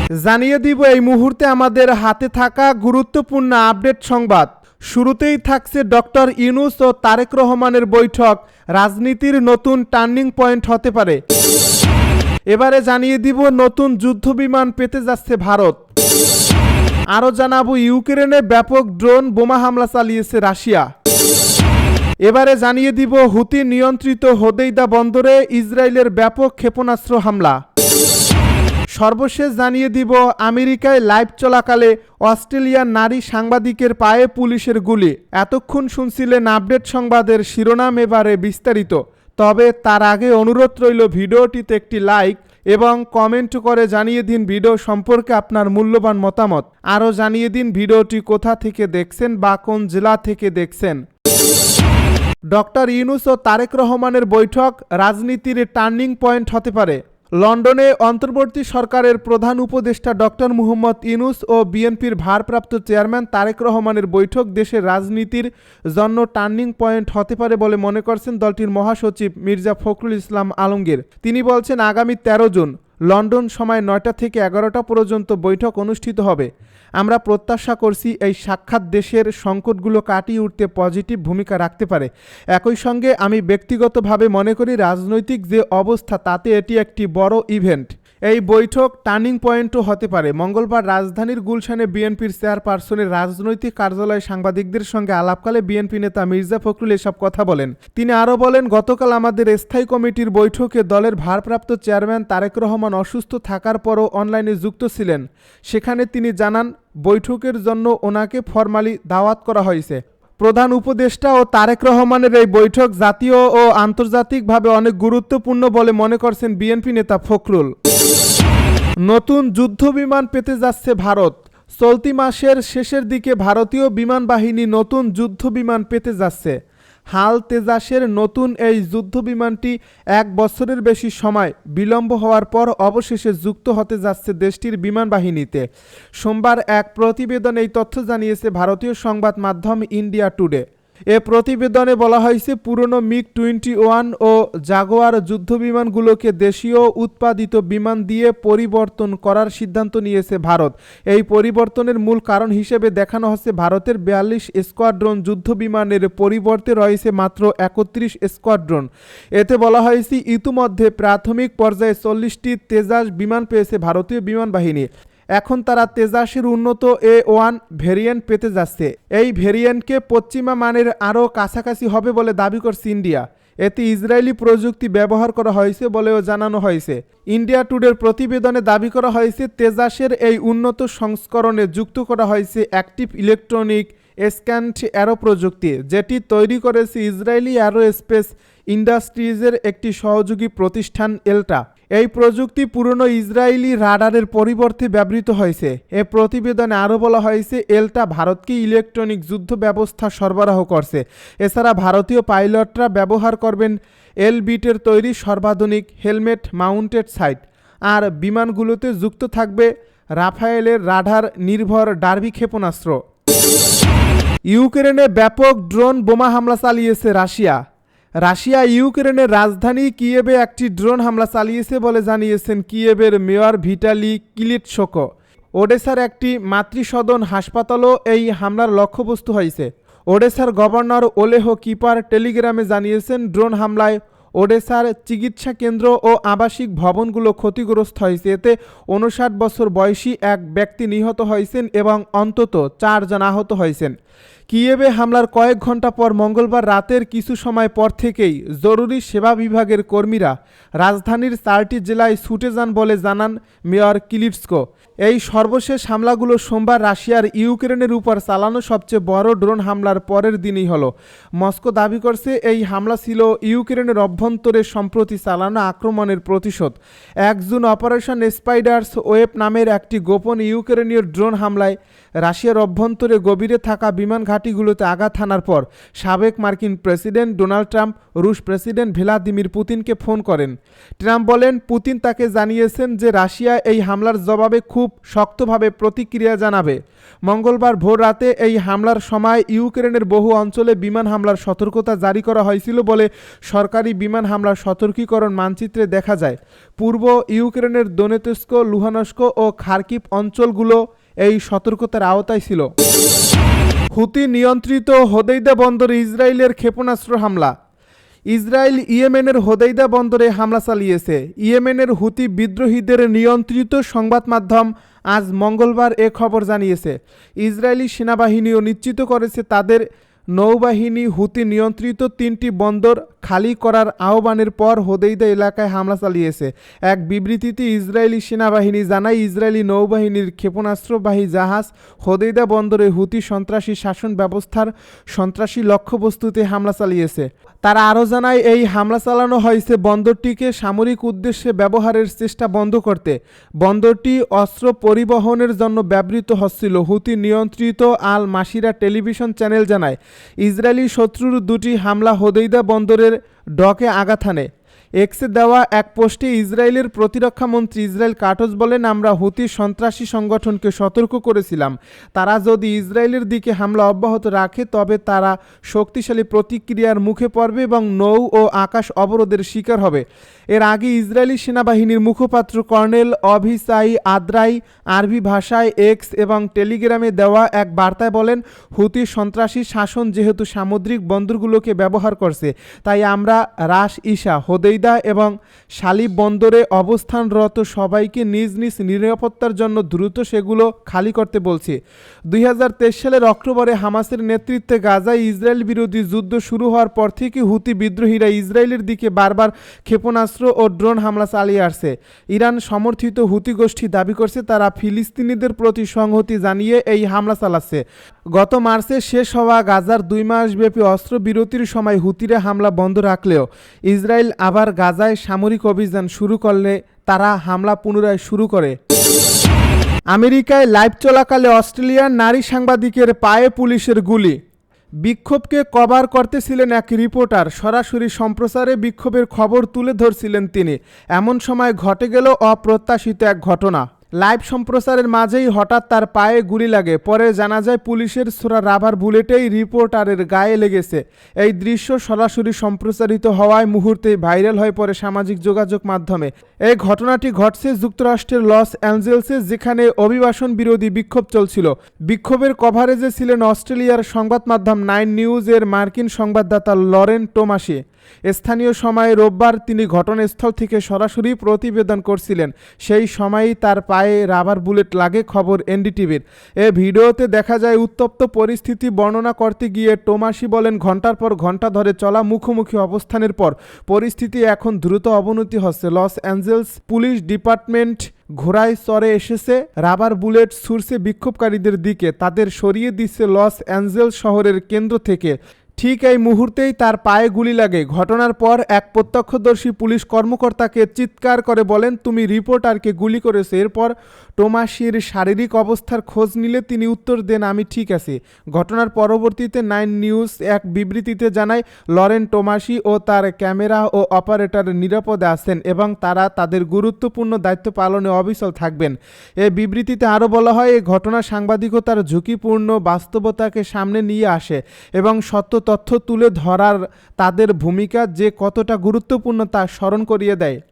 জানিয়ে দিব এই মুহূর্তে আমাদের হাতে থাকা গুরুত্বপূর্ণ আপডেট সংবাদ। শুরুতেই থাকছে ডক্টর ইউনূস ও তারেক রহমানের বৈঠক, রাজনীতির নতুন টার্নিং পয়েন্ট হতে পারে। এবারে জানিয়ে দিব নতুন যুদ্ধবিমান পেতে যাচ্ছে ভারত। আরও জানাবো ইউক্রেনে ব্যাপক ড্রোন বোমা হামলা চালিয়েছে রাশিয়া। এবারে জানিয়ে দিব হুতি নিয়ন্ত্রিত হোদেইদা বন্দরে ইসরায়েলের ব্যাপক ক্ষেপণাস্ত্র হামলা। সর্বশেষ জানিয়ে দিব আমেরিকায় লাইভ চলাকালে অস্ট্রেলিয়ার নারী সাংবাদিকের পায়ে পুলিশের গুলি। এতক্ষণ শুনছিলেন আপডেট সংবাদের শিরোনাম, এবারে বিস্তারিত। তবে তার আগে অনুরোধ রইল ভিডিওটিতে একটি লাইক এবং কমেন্ট করে জানিয়ে দিন ভিডিও সম্পর্কে আপনার মূল্যবান মতামত। আরও জানিয়ে দিন ভিডিওটি কোথা থেকে দেখছেন বা কোন জেলা থেকে দেখছেন। ডক্টর ইউনূস ও তারেক রহমানের বৈঠক রাজনীতির টার্নিং পয়েন্ট হতে পারে। লন্ডনে অন্তর্বর্তী সরকারের প্রধান উপদেষ্টা ডক্টর মুহাম্মদ ইউনূস ও বিএনপির ভারপ্রাপ্ত চেয়ারম্যান তারেক রহমানের বৈঠক দেশের রাজনীতির জন্য টার্নিং পয়েন্ট হতে পারে বলে মনে করছেন দলটির মহাসচিব মির্জা ফখরুল ইসলাম আলমগীর। তিনি বলছেন, আগামী 13 জুন লন্ডন সময় 9টা থেকে 11টা পর্যন্ত বৈঠক অনুষ্ঠিত হবে। আমরা প্রত্যাশা করছি এই সাক্ষাৎ দেশের সংকটগুলো কাটিয়ে উঠতে পজিটিভ ভূমিকা রাখতে পারে। একই সঙ্গে আমি ব্যক্তিগতভাবে মনে করি রাজনৈতিক যে অবস্থা তাতে এটি একটি বড় ইভেন্ট। এই বৈঠক টার্নিং পয়েন্টও হতে পারে। মঙ্গলবার রাজধানীর গুলশানে বিএনপির চেয়ারপারসনের রাজনৈতিক কার্যালয়ে সাংবাদিকদের সঙ্গে আলাপকালে বিএনপি নেতা মির্জা ফখরুল এসব কথা বলেন। তিনি আরও বলেন, গতকাল আমাদের স্থায়ী কমিটির বৈঠকে দলের ভারপ্রাপ্ত চেয়ারম্যান তারেক রহমান অসুস্থ থাকার পরও অনলাইনে যুক্ত ছিলেন। সেখানে তিনি জানান, বৈঠকের জন্য ওনাকে ফরমালি দাওয়াত করা হয়েছে। প্রধান উপদেষ্টা ও তারেক রহমানের এই বৈঠক জাতীয় ও আন্তর্জাতিকভাবে অনেক গুরুত্বপূর্ণ বলে মনে করছেন বিএনপি নেতা ফখরুল। নতুন যুদ্ধবিমান পেতে যাচ্ছে ভারত। চলতি মাসের শেষের দিকে ভারতীয় বিমান বাহিনী নতুন যুদ্ধবিমান পেতে যাচ্ছে। হাল তেজাসের নতুন এই যুদ্ধবিমানটি 1 বছরের বেশি সময় বিলম্ব হওয়ার পর অবশেষে যুক্ত হতে যাচ্ছে দেশটির বিমান বাহিনীতে। সোমবার এক প্রতিবেদনে এই তথ্য জানিয়েছে ভারতীয় সংবাদ মাধ্যম ইন্ডিয়া টুডে। এ প্রতিবেদনে বলা হয়েছে, পুরনো মিগ-21 ও জাগুয়ার যুদ্ধবিমানগুলোকে দেশীয় উৎপাদিত বিমান দিয়ে পরিবর্তন করার সিদ্ধান্ত নিয়েছে ভারত। এই পরিবর্তনের মূল কারণ হিসেবে দেখানো হচ্ছে ভারতের 42 স্কোয়াড্রন যুদ্ধবিমানের পরিবর্তে রয়েছে মাত্র 31 স্কোয়াড্রন। এতে বলা হয়েছে, ইতিমধ্যে প্রাথমিক পর্যায়ে 40টি তেজাস বিমান পেয়েছে ভারতীয় বিমান বাহিনী। এখন তারা তেজাসের উন্নত A1 ভেরিয়েন্ট পেতে যাচ্ছে। এই ভেরিয়েন্টকে পশ্চিমা মানের আরও কাছাকাছি হবে বলে দাবি করছে ইন্ডিয়া। এতে ইসরায়েলি প্রযুক্তি ব্যবহার করা হয়েছে বলেও জানানো হয়েছে। ইন্ডিয়া টুডের প্রতিবেদনে দাবি করা হয়েছে, তেজাসের এই উন্নত সংস্করণে যুক্ত করা হয়েছে অ্যাক্টিভ ইলেকট্রনিক স্ক্যান্ট অ্যারো প্রযুক্তি, যেটি তৈরি করেছে ইসরায়েলি অ্যারোস্পেস ইন্ডাস্ট্রিজের একটি সহযোগী প্রতিষ্ঠান এলটা। এই প্রযুক্তি পুরনো ইসরায়েলি রাডারের পরিবর্তে ব্যবহৃত হয়েছে। এ প্রতিবেদনে আরও বলা হয়েছে, এলটা ভারতকে ইলেকট্রনিক যুদ্ধ ব্যবস্থা সরবরাহ করছে। এছাড়া ভারতীয় পাইলটরা ব্যবহার করবেন এলবিটের তৈরি সর্বাধুনিক হেলমেট মাউন্টেড সাইট। আর বিমানগুলোতে যুক্ত থাকবে রাফায়েলের রাডার নির্ভর ডার্বি ক্ষেপণাস্ত্র। ইউক্রেনে ব্যাপক ড্রোন বোমা হামলা চালিয়েছে রাশিয়া। রাশিয়া ইউক্রেনের রাজধানী কিয়েভে একটি ড্রোন হামলা চালিয়েছে বলে জানিয়েছেন কিয়েভের মেয়র ভিটালি ক্লিটসকো। ওডেসার একটি মাতৃসদন হাসপাতালও এই হামলার লক্ষ্যবস্তু হয়েছে। ওডেসার গভর্নর ওলেহ কিপার টেলিগ্রামে জানিয়েছেন, ড্রোন হামলায় ওডেসার চিকিৎসা কেন্দ্র ও আবাসিক ভবনগুলো ক্ষতিগ্রস্ত হয়েছে। এতে 59 বছর বয়সী এক ব্যক্তি নিহত হয়েছেন এবং অন্তত 4 জন আহত হয়েছেন। কিয়েভে হামলার কয়েক ঘন্টা পর মঙ্গলবার রাতের কিছু সময় পর থেকেই জরুরি সেবা বিভাগের কর্মীরা রাজধানীর 4টি জেলায় ছুটে যান বলে জানান মেয়র ক্লিটসকো। এই সর্বশেষ হামলাগুলো সোমবার রাশিয়ার ইউক্রেনের উপর চালানো সবচেয়ে বড় ড্রোন হামলার পরের দিনই হলো। মস্কো দাবি করছে, এই হামলা ছিল ইউক্রেনের অভ্যন্তরে সম্প্রতি চালানো আক্রমণের প্রতিশোধ। 1 জুন অপারেশন স্পাইডার্স ওয়েব নামের একটি গোপন ইউক্রেনীয় ড্রোন হামলায় রাশিয়ার অভ্যন্তরে গভীরে থাকা বিমান ঘাঁটিগুলোতে আঘাত হানার পর সাবেক মার্কিন প্রেসিডেন্ট ডোনাল্ড ট্রাম্প রুশ প্রেসিডেন্ট ভ্লাদিমির পুতিনকে ফোন করেন। ট্রাম্প বলেন, পুতিন তাকে জানিয়েছেন যে রাশিয়া এই হামলার জবাবে খুব শক্তভাবে প্রতিক্রিয়া জানাবে। মঙ্গলবার ভোর রাতে এই হামলার সময় ইউক্রেনের বহু অঞ্চলে বিমান হামলার সতর্কতা জারি করা হয়েছিল বলে সরকারি বিমান বিমান হামলার সতর্কীকরণ মানচিত্রে দেখা যায়। পূর্ব ইউক্রেনের দোনেতস্ক, লুহানস্ক ও খার্কিভ অঞ্চলগুলো এই সতর্কতার আওতায় ছিল। হুতি নিয়ন্ত্রিত হোদেইদা বন্দরে ইসরায়েলের ক্ষেপণাস্ত্র হামলা। ইসরায়েল ইয়েমেনের হোদেইদা বন্দরে হামলা চালিয়েছে। ইয়েমেনের হুতি বিদ্রোহীদের নিয়ন্ত্রিত সংবাদ মাধ্যম আজ মঙ্গলবার এ খবর জানিয়েছে। ইসরায়েলি সেনাবাহিনীও নিশ্চিত করেছে তাদের নৌবাহিনী হুতি নিয়ন্ত্রিত 3টি বন্দর খালি করার আহ্বানের পর হোদেইদা এলাকায় হামলা চালিয়েছে। এক বিবৃতিতে ইসরায়েলি সেনাবাহিনী জানায়, ইসরায়েলি নৌবাহিনীর ক্ষেপণাস্ত্রবাহী জাহাজ হোদেইদা বন্দরে হুতি সন্ত্রাসী শাসন ব্যবস্থার সন্ত্রাসী লক্ষ্যবস্তুতে হামলা চালিয়েছে। তারা আরও জানায়, এই হামলা চালানো হয়েছে বন্দরটিকে সামরিক উদ্দেশ্যে ব্যবহারের চেষ্টা বন্ধ করতে। বন্দরটি অস্ত্র পরিবহনের জন্য ব্যবহৃত হচ্ছিল। হুতি নিয়ন্ত্রিত আল মাসিরা টেলিভিশন চ্যানেল জানায়, ইসরায়েলি শত্রুর 2টি হামলা হোদেইদা বন্দরের ডকে আঘাত হানে। এক্সে দেওয়া এক পোস্টে ইসরায়েলের প্রতিরক্ষা মন্ত্রী ইসরায়েল কাটজ বলেন, আমরা হুতি সন্ত্রাসী সংগঠনকে সতর্ক করেছিলাম, তারা যদি ইসরায়েলের দিকে হামলা অব্যাহত রাখে তবে তারা শক্তিশালী প্রতিক্রিয়ার মুখে পড়বে এবং নৌ ও আকাশ অবরোধের শিকার হবে। এর আগে ইসরায়েলি সেনাবাহিনীর মুখপাত্র কর্নেল অভিসাই আদ্রাই আরবি ভাষায় এক্স এবং টেলিগ্রামে দেওয়া এক বার্তায় বলেন, হুতি সন্ত্রাসী শাসন যেহেতু সামুদ্রিক বন্দরগুলোকে ব্যবহার করছে, তাই আমরা রাস ইসা, হোদেইদা এবং শালিব বন্দরে অবস্থানরত সবাইকে নিজ নিজ নিরাপত্তার জন্য দ্রুত সেগুলো খালি করতে বলছি। 2023 সালের অক্টোবরে হামাসের নেতৃত্বে গাজায় ইসরায়েল বিরোধী যুদ্ধ শুরু হওয়ার পর থেকে হুতি বিদ্রোহীরা ইসরায়েলের দিকে বারবার ক্ষেপণাস্ত্র ও ড্রোন হামলা চালিয়ে আসছে। ইরান সমর্থিত হুতি গোষ্ঠী দাবি করছে তারা ফিলিস্তিনিদের প্রতি সংহতি জানিয়ে এই হামলা চালাচ্ছে। গত মার্চে শেষ হওয়া গাজার 2 মাসব্যাপী অস্ত্রবিরতির সময় হুতিরা হামলা বন্ধ রাখলেও ইসরায়েল আবার গাজায় সামরিক অভিযান শুরু করলে তারা হামলা পুনরায় শুরু করে। আমেরিকায় লাইভ চলাকালে অস্ট্রেলিয়ার নারী সাংবাদিকের পায়ে পুলিশের গুলি। বিক্ষোভকে কভার করতেছিলেন এক রিপোর্টার। সরাসরি সম্প্রচারে বিক্ষোভের খবর তুলে ধরছিলেন তিনি। এমন সময় ঘটে গেল অপ্রত্যাশিত এক ঘটনা। লাইভ সম্প্রচারের মাঝেই হঠাৎ তার পায়ে গুলি লাগে। পরে জানা যায় পুলিশের ছোড়া রাবার বুলেটেই রিপোর্টারের গায়ে লেগেছে। এই দৃশ্য সরাসরি সম্প্রচারিত হওয়ায় মুহূর্তেই ভাইরাল হয়ে পড়ে সামাজিক যোগাযোগ মাধ্যমে। এই ঘটনাটি ঘটছে যুক্তরাষ্ট্রের লস অ্যাঞ্জেলসে, যেখানে অভিবাসন বিরোধী বিক্ষোভ চলছিল। বিক্ষোভের কভারেজে ছিলেন অস্ট্রেলিয়ার সংবাদ মাধ্যম 9 নিউজের মার্কিন সংবাদদাতা লরেন টোমাসি। স্থানীয় সময় রোববার তিনি ঘটনাস্থল থেকে সরাসরি প্রতিবেদন করছিলেন। সেই সময়ই তার পায়ে রাবার বুলেট লাগে, খবর এনডিটিভির। এ ভিডিওতে দেখা যায় উত্তপ্ত পরিস্থিতি বর্ণনা করতে গিয়ে টোমাসি বলেন, ঘন্টার পর ঘন্টা ধরে চলা মুখোমুখি অবস্থানের পর পরিস্থিতি এখন দ্রুত অবনতি হচ্ছে। লস অ্যাঞ্জেলস পুলিশ ডিপার্টমেন্ট ঘোড়ায় চড়ে এসেছে, রাবার বুলেট ছুড়ছে বিক্ষোভকারীদের দিকে, তাদের সরিয়ে দিচ্ছে লস অ্যাঞ্জেলস শহরের কেন্দ্র থেকে। ঠিক এই মুহূর্তেই তার পায়ে গুলি লাগে। ঘটনার পর এক প্রত্যক্ষদর্শী পুলিশ কর্মকর্তাকে চিৎকার করে বলেন, তুমি রিপোর্টারকে গুলি করেছো। এরপর টোমাসির শারীরিক অবস্থার খোঁজ নিলে তিনি উত্তর দেন, আমি ঠিক আছি। ঘটনার পরবর্তীতে 9 নিউজ এক বিবৃতিতে জানায়, লরেন টোমাসি ও তার ক্যামেরা ও অপারেটর নিরাপদে আছেন এবং তারা তাদের গুরুত্বপূর্ণ দায়িত্ব পালনে অবিচল থাকবেন। এই বিবৃতিতে আরও বলা হয়, এই ঘটনা সাংবাদিকতার ঝুঁকিপূর্ণ বাস্তবতাকে সামনে নিয়ে আসে এবং সত্য তথ্য তুলে ধরার তাদের ভূমিকা যে কতটা গুরুত্বপূর্ণ তা স্মরণ করিয়ে দেয়।